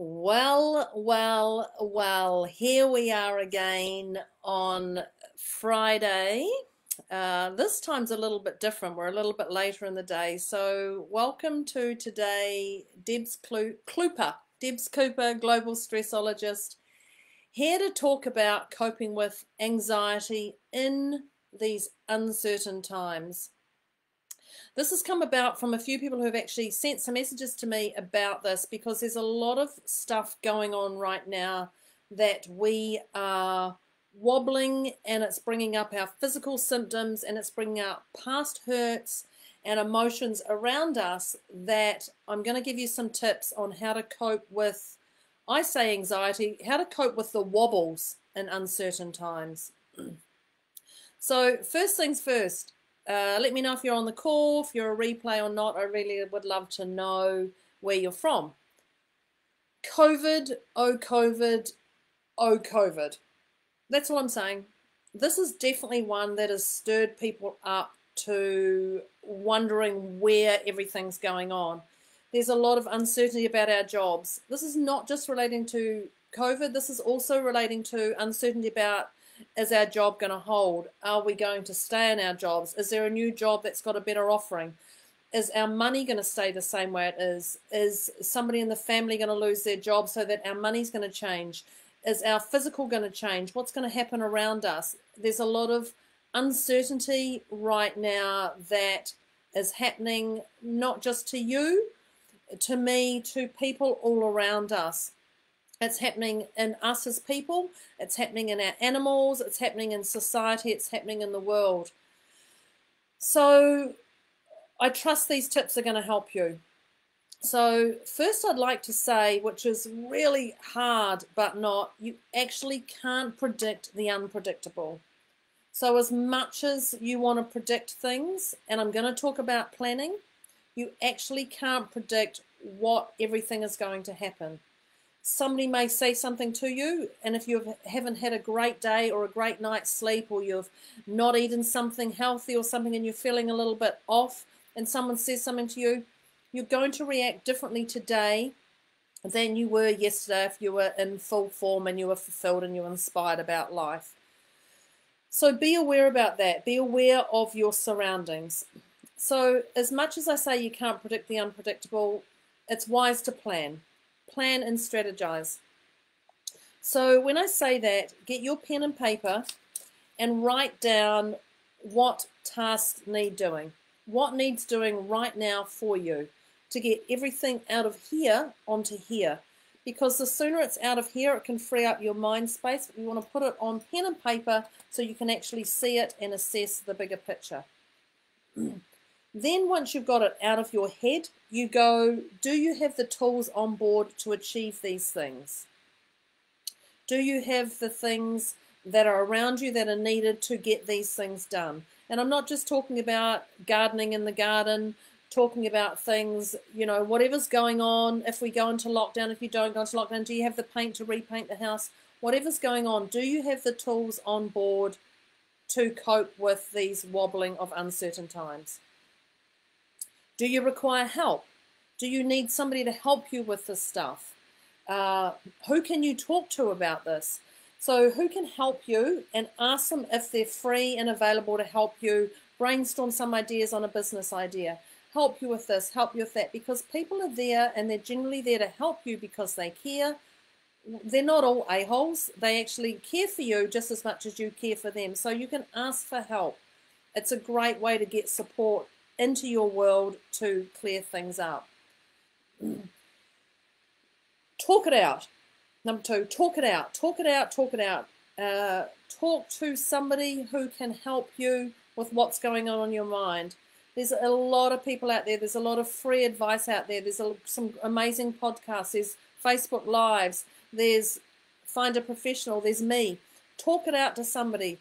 Well, here we are again on Friday. This time's a little bit different. We're a little bit later in the day. So welcome to today, Debz Cooper, Global Stressologist, here to talk about coping with anxiety in these uncertain times. This has come about from a few people who have actually sent some messages to me about this, because there's a lot of stuff going on right now that we are wobbling, and it's bringing up our physical symptoms, and it's bringing up past hurts and emotions around us, that I'm going to give you some tips on how to cope with, I say anxiety, how to cope with the wobbles in uncertain times. So first things first. Let me know if you're on the call, if you're a replay or not. I really would love to know where you're from. COVID, oh COVID, oh COVID. That's all I'm saying. This is definitely one that has stirred people up to wondering where everything's going on. There's a lot of uncertainty about our jobs. This is not just relating to COVID. This is also relating to uncertainty about, is our job going to hold? Are we going to stay in our jobs? Is there a new job that's got a better offering? Is our money going to stay the same way it is? Is somebody in the family going to lose their job so that our money's going to change? Is our physical going to change? What's going to happen around us? There's a lot of uncertainty right now that is happening, not just to you, to me, to people all around us. It's happening in us as people, it's happening in our animals, it's happening in society, it's happening in the world. So I trust these tips are going to help you. So first I'd like to say, which is really hard but not, you actually can't predict the unpredictable. So as much as you want to predict things, and I'm going to talk about planning, you actually can't predict what everything is going to happen. Somebody may say something to you, and if you haven't had a great day or a great night's sleep, or you've not eaten something healthy or something, and you're feeling a little bit off, and someone says something to you, you're going to react differently today than you were yesterday if you were in full form and you were fulfilled and you were inspired about life. So be aware about that. Be aware of your surroundings. So as much as I say you can't predict the unpredictable, it's wise to plan. Plan and strategize. So when I say that, get your pen and paper and write down what tasks need doing. What needs doing right now for you to get everything out of here onto here. Because the sooner it's out of here, it can free up your mind space. But you want to put it on pen and paper so you can actually see it and assess the bigger picture. Then once you've got it out of your head, you go, do you have the tools on board to achieve these things? Do you have the things that are around you that are needed to get these things done? And I'm not just talking about gardening in the garden, talking about things, you know, whatever's going on. If we go into lockdown, if you don't go into lockdown, do you have the paint to repaint the house? Whatever's going on, do you have the tools on board to cope with these wobbling of uncertain times? Do you require help? Do you need somebody to help you with this stuff? Who can you talk to about this? So who can help you, and ask them if they're free and available to help you brainstorm some ideas on a business idea. Help you with this, help you with that, because people are there and they're generally there to help you because they care. They're not all a-holes. They actually care for you just as much as you care for them. So you can ask for help. It's a great way to get support into your world to clear things up. Talk it out. Number 2, talk it out. Talk it out, talk it out. Talk to somebody who can help you with what's going on in your mind. There's a lot of people out there. There's a lot of free advice out there. There's some amazing podcasts. There's Facebook Lives. There's Find a Professional. There's me. Talk it out to somebody.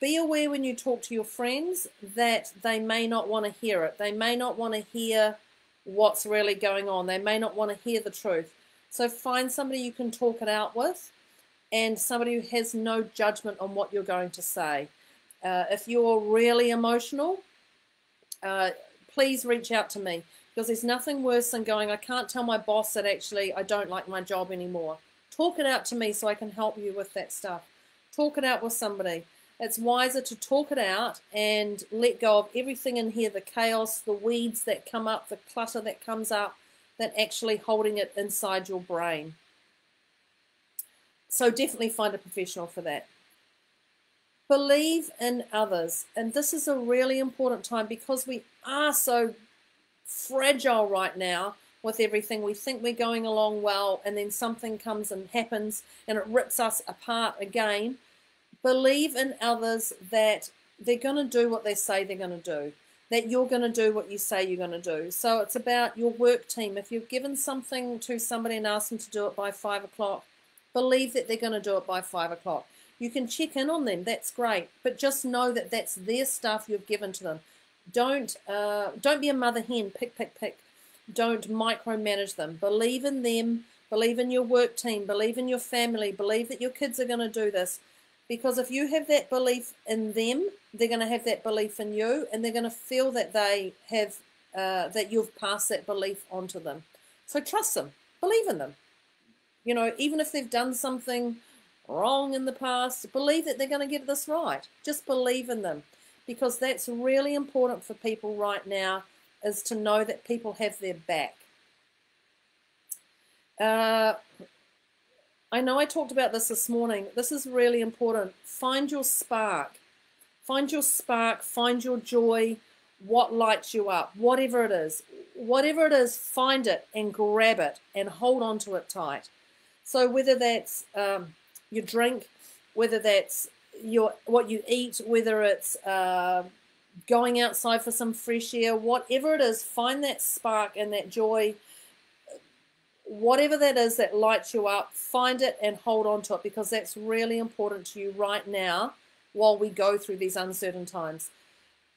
Be aware when you talk to your friends that they may not want to hear it. They may not want to hear what's really going on. They may not want to hear the truth. So find somebody you can talk it out with, and somebody who has no judgment on what you're going to say. If you're really emotional, please reach out to me. Because there's nothing worse than going, I can't tell my boss that actually I don't like my job anymore. Talk it out to me so I can help you with that stuff. Talk it out with somebody. It's wiser to talk it out and let go of everything in here, the chaos, the weeds that come up, the clutter that comes up, than actually holding it inside your brain. So definitely find a professional for that. Believe in others. And this is a really important time because we are so fragile right now with everything. We think we're going along well, and then something comes and happens and it rips us apart again. Believe in others that they're going to do what they say they're going to do, that you're going to do what you say you're going to do. So it's about your work team. If you've given something to somebody and asked them to do it by 5 o'clock, believe that they're going to do it by 5 o'clock. You can check in on them, that's great, but just know that that's their stuff you've given to them. Don't be a mother hen, pick. Don't micromanage them. Believe in them, believe in your work team, believe in your family, believe that your kids are going to do this. Because if you have that belief in them, they're going to have that belief in you, and they're going to feel that they have that you've passed that belief on to them. So trust them, believe in them. You know, even if they've done something wrong in the past, believe that they're going to get this right. Just believe in them, because that's really important for people right now, is to know that people have their back. I know I talked about this morning. This is really important. Find your spark. Find your spark, find your joy, what lights you up, whatever it is. Whatever it is, find it and grab it and hold on to it tight. So whether that's your drink, whether that's what you eat, whether it's going outside for some fresh air, whatever it is, find that spark and that joy. Whatever that is that lights you up, find it and hold on to it, because that's really important to you right now while we go through these uncertain times.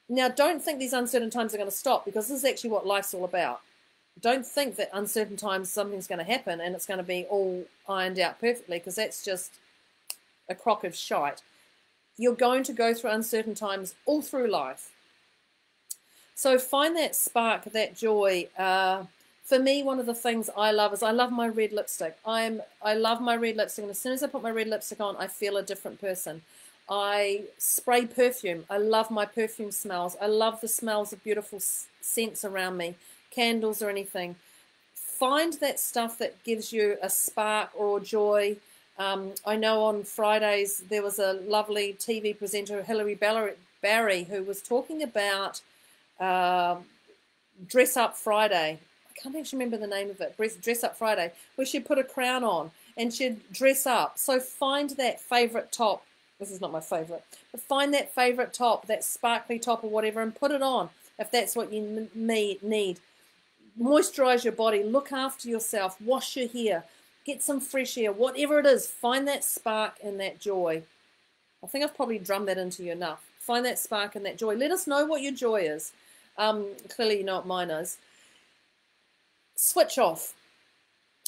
Now, don't think these uncertain times are going to stop, because this is actually what life's all about. Don't think that uncertain times something's going to happen and it's going to be all ironed out perfectly, because that's just a crock of shite. You're going to go through uncertain times all through life. So find that spark, that joy. For me, one of the things I love is I love my red lipstick. I love my red lipstick, and as soon as I put my red lipstick on, I feel a different person. I spray perfume. I love my perfume smells. I love the smells of beautiful scents around me, candles or anything. Find that stuff that gives you a spark or joy. I know on Fridays there was a lovely TV presenter, Hilary Barry, who was talking about Dress Up Friday. I can't actually remember the name of it, Dress Up Friday, where she'd put a crown on and she'd dress up. So find that favourite top. This is not my favourite, but find that favourite top, that sparkly top or whatever, and put it on if that's what you need. Moisturise your body, look after yourself, wash your hair, get some fresh air, whatever it is, find that spark and that joy. I think I've probably drummed that into you enough. Find that spark and that joy. Let us know what your joy is. Clearly you know what mine is. Switch off.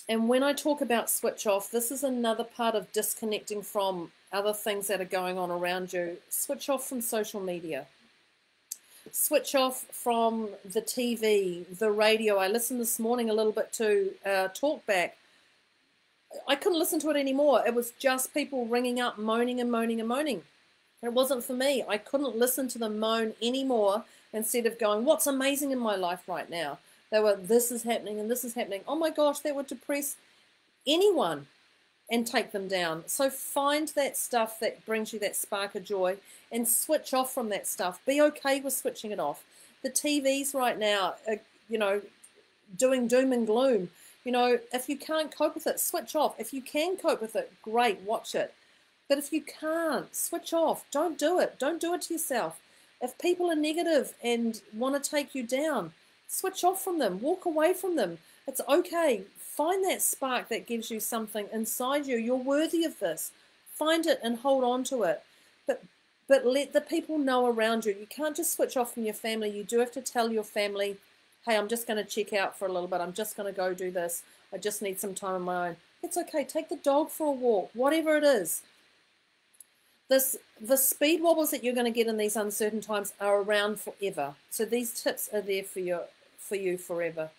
And when I talk about switch off, this is another part of disconnecting from other things that are going on around you. Switch off from social media. Switch off from the TV, the radio. I listened this morning a little bit to Talkback. I couldn't listen to it anymore. It was just people ringing up, moaning and moaning and moaning. It wasn't for me. I couldn't listen to them moan anymore, instead of going, what's amazing in my life right now? They were, this is happening and this is happening. Oh my gosh, that would depress anyone and take them down. So find that stuff that brings you that spark of joy and switch off from that stuff. Be okay with switching it off. The TVs right now are, doing doom and gloom. If you can't cope with it, switch off. If you can cope with it, great, watch it. But if you can't, switch off. Don't do it. Don't do it to yourself. If people are negative and want to take you down, switch off from them. Walk away from them. It's okay. Find that spark that gives you something inside you. You're worthy of this. Find it and hold on to it. But let the people know around you. You can't just switch off from your family. You do have to tell your family, hey, I'm just going to check out for a little bit. I'm just going to go do this. I just need some time on my own. It's okay. Take the dog for a walk, whatever it is. The speed wobbles that you're going to get in these uncertain times are around forever. So these tips are there for you forever.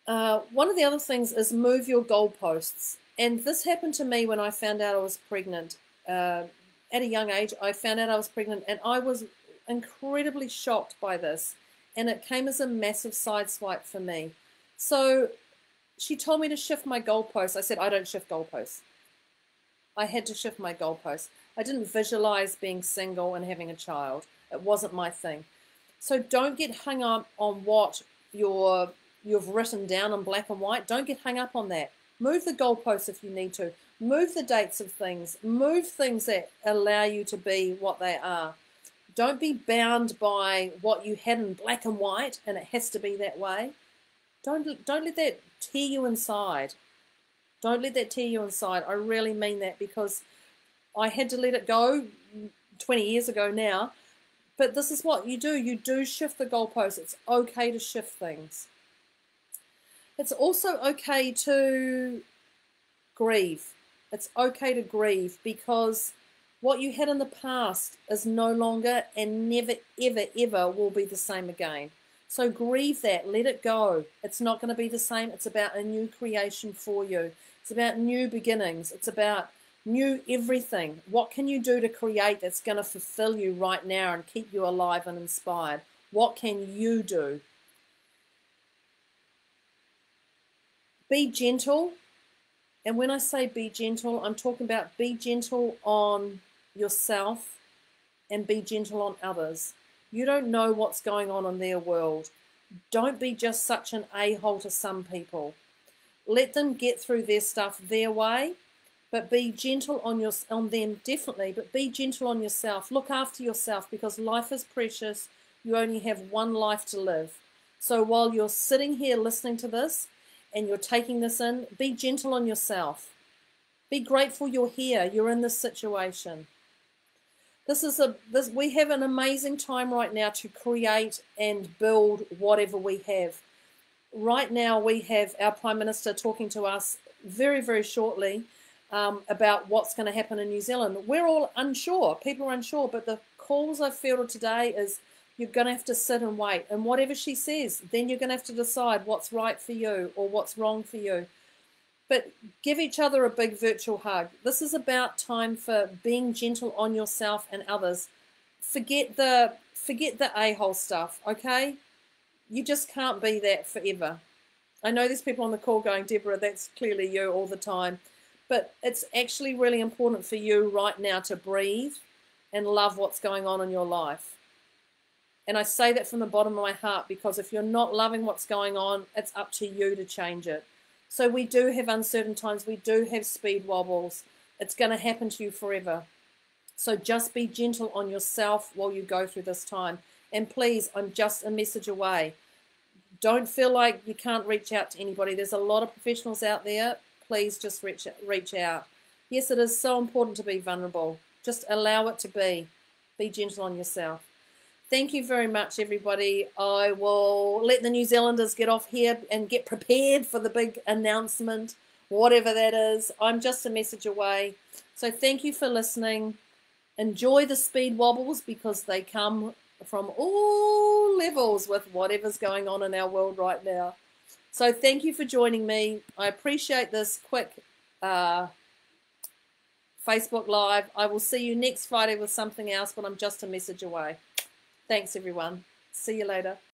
One of the other things is move your goalposts. And this happened to me when I found out I was pregnant. At a young age, I found out I was pregnant, and I was incredibly shocked by this. And it came as a massive sideswipe for me. So she told me to shift my goalposts. I said, I don't shift goalposts. I had to shift my goalposts. I didn't visualize being single and having a child. It wasn't my thing. So don't get hung up on what you've written down in black and white. Don't get hung up on that. Move the goalposts if you need to. Move the dates of things. Move things that allow you to be what they are. Don't be bound by what you had in black and white and it has to be that way. Don't let that tear you inside. Don't let that tear you inside. I really mean that, because I had to let it go 20 years ago now. But this is what you do. You do shift the goalposts. It's okay to shift things. It's also okay to grieve. It's okay to grieve, because what you had in the past is no longer and never, ever, ever will be the same again. So grieve that. Let it go. It's not going to be the same. It's about a new creation for you. It's about new beginnings. It's about new everything. What can you do to create that's going to fulfill you right now and keep you alive and inspired? What can you do? Be gentle. And when I say be gentle, I'm talking about be gentle on yourself and be gentle on others. You don't know what's going on in their world. Don't be just such an a-hole to some people. Let them get through their stuff their way, but be gentle on them, definitely, but be gentle on yourself. Look after yourself, because life is precious. You only have one life to live. So while you're sitting here listening to this and you're taking this in, be gentle on yourself. Be grateful you're here. You're in this situation. We have an amazing time right now to create and build whatever we have. Right now we have our Prime Minister talking to us very, very shortly about what's going to happen in New Zealand. We're all unsure. People are unsure, but the calls I've fielded today is you're going to have to sit and wait. And whatever she says, then you're going to have to decide what's right for you or what's wrong for you. But give each other a big virtual hug. This is about time for being gentle on yourself and others. Forget the a-hole stuff, okay? You just can't be that forever. I know there's people on the call going, Deborah, that's clearly you all the time. But it's actually really important for you right now to breathe and love what's going on in your life. And I say that from the bottom of my heart, because if you're not loving what's going on, it's up to you to change it. So we do have uncertain times. We do have speed wobbles. It's going to happen to you forever. So just be gentle on yourself while you go through this time. And please, I'm just a message away. Don't feel like you can't reach out to anybody. There's a lot of professionals out there. Please just reach out. Yes, it is so important to be vulnerable. Just allow it to be. Be gentle on yourself. Thank you very much, everybody. I will let the New Zealanders get off here and get prepared for the big announcement, whatever that is. I'm just a message away. So thank you for listening. Enjoy the speed wobbles, because they come from all levels with whatever's going on in our world right now. So thank you for joining me. I appreciate this quick Facebook Live. I will see you next Friday with something else, but I'm just a message away. Thanks, everyone. See you later.